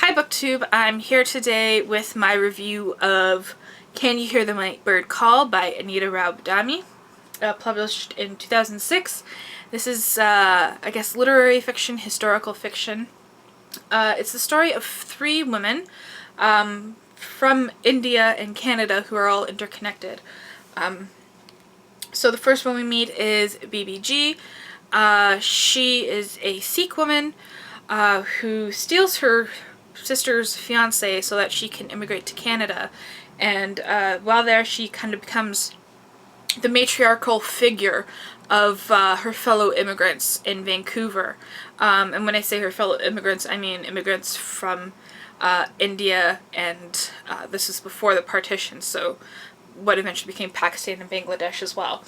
Hi BookTube, I'm here today with my review of Can You Hear the Nightbird Call by Anita Raubdami, published in 2006. This is, I guess, literary fiction, historical fiction. It's the story of three women from India and Canada who are all interconnected. So the first one we meet is BBG. She is a Sikh woman who steals her sister's fiance so that she can immigrate to Canada, and while there she kind of becomes the matriarchal figure of her fellow immigrants in Vancouver. And when I say her fellow immigrants, I mean immigrants from India, and this is before the partition, so what eventually became Pakistan and Bangladesh as well.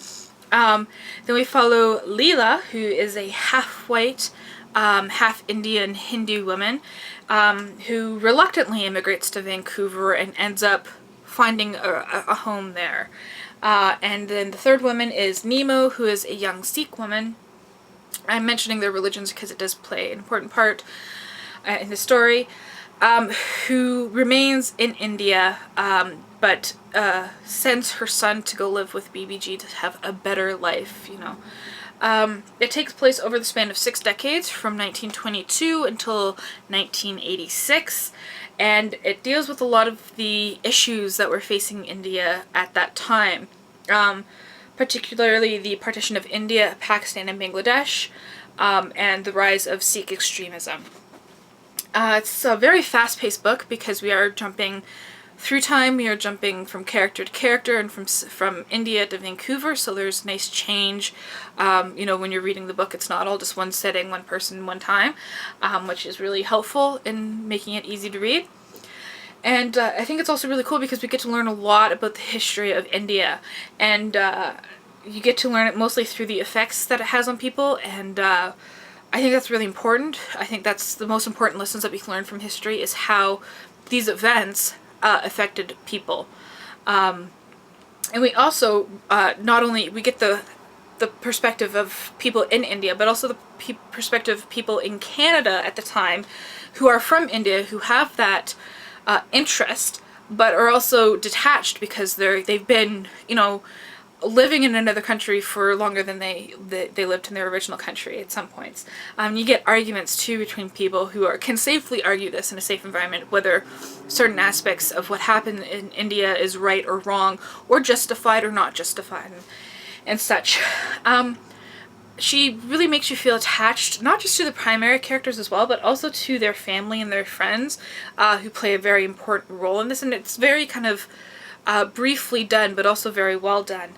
Then we follow Leela, who is a half-white, half-Indian Hindu woman who reluctantly immigrates to Vancouver and ends up finding a home there. And then the third woman is Nemo, who is a young Sikh woman. I'm mentioning their religions because it does play an important part in the story, who remains in India, but sends her son to go live with BBG to have a better life, you know. It takes place over the span of 6 decades, from 1922 until 1986, and it deals with a lot of the issues that were facing India at that time, particularly the partition of India, Pakistan, and Bangladesh, and the rise of Sikh extremism. It's a very fast-paced book because we are jumping through time. We are jumping from character to character and from India to Vancouver, so there's nice change. You know, when you're reading the book, it's not all just one setting, one person, one time, which is really helpful in making it easy to read. And I think it's also really cool because we get to learn a lot about the history of India, and you get to learn it mostly through the effects that it has on people, and I think that's really important. I think that's the most important lessons that we can learn from history, is how these events affected people. And we also, not only we get the perspective of people in India, but also the perspective of people in Canada at the time who are from India, who have that interest, but are also detached because they've been, you know, living in another country for longer than they lived in their original country at some points. You get arguments too between people who can safely argue this in a safe environment, whether certain aspects of what happened in India is right or wrong, or justified or not justified, and such. She really makes you feel attached, not just to the primary characters as well, but also to their family and their friends, who play a very important role in this, and it's very kind of briefly done, but also very well done.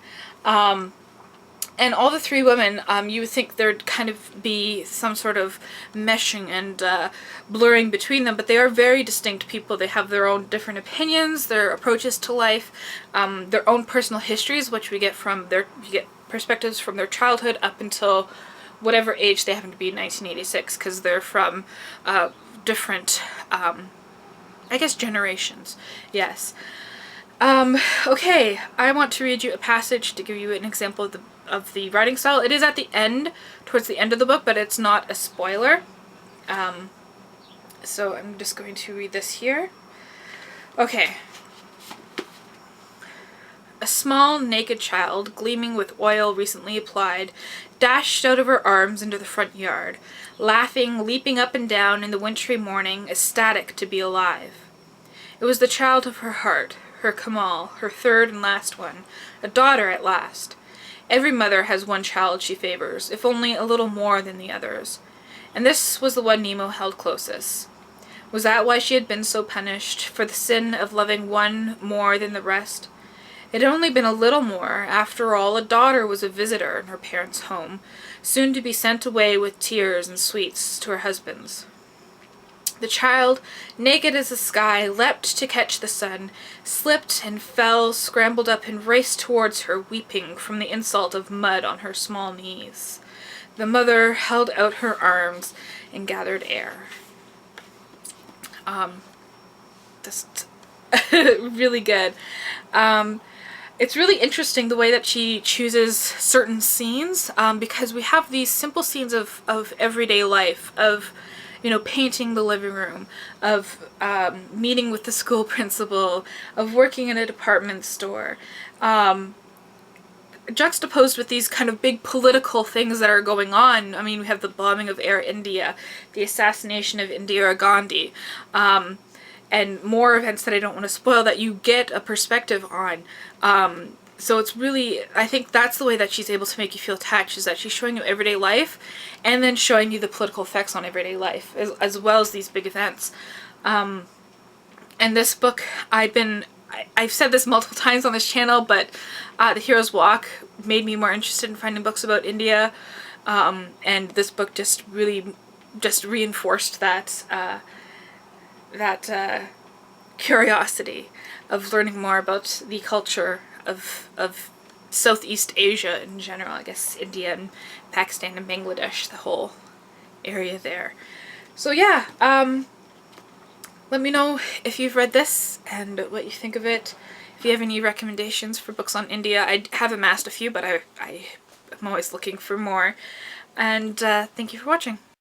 And all the three women, you would think there'd kind of be some sort of meshing and blurring between them, but they are very distinct people. They have their own different opinions, their approaches to life, their own personal histories, which we get from you get perspectives from their childhood up until whatever age they happen to be in 1986, because they're from different, I guess, generations. Yes. Okay, I want to read you a passage to give you an example of the writing style. It is at the end, towards the end of the book, but it's not a spoiler. So I'm just going to read this here. Okay. A small, naked child, gleaming with oil recently applied, dashed out of her arms into the front yard, laughing, leaping up and down in the wintry morning, ecstatic to be alive. It was the child of her heart, her Kamal, her third and last one, a daughter at last. Every mother has one child she favors, if only a little more than the others. And this was the one Nemo held closest. Was that why she had been so punished, for the sin of loving one more than the rest? It had only been a little more. After all, a daughter was a visitor in her parents' home, soon to be sent away with tears and sweets to her husband's. The child, naked as the sky, leapt to catch the sun, slipped and fell, scrambled up and raced towards her, weeping from the insult of mud on her small knees. The mother held out her arms and gathered air. Just really good. It's really interesting the way that she chooses certain scenes, because we have these simple scenes of everyday life, of you know, painting the living room, of meeting with the school principal, of working in a department store, juxtaposed with these kind of big political things that are going on. I mean, we have the bombing of Air India, the assassination of Indira Gandhi, and more events that I don't want to spoil that you get a perspective on. So it's really, I think that's the way that she's able to make you feel attached, is that she's showing you everyday life and then showing you the political effects on everyday life, as well as these big events. And this book, I've said this multiple times on this channel, but The Hero's Walk made me more interested in finding books about India, and this book just really just reinforced that curiosity of learning more about the culture of Southeast Asia in general. I guess India and Pakistan and Bangladesh, the whole area there. So yeah, let me know if you've read this and what you think of it. If you have any recommendations for books on India, I have amassed a few, but I'm always looking for more. And thank you for watching.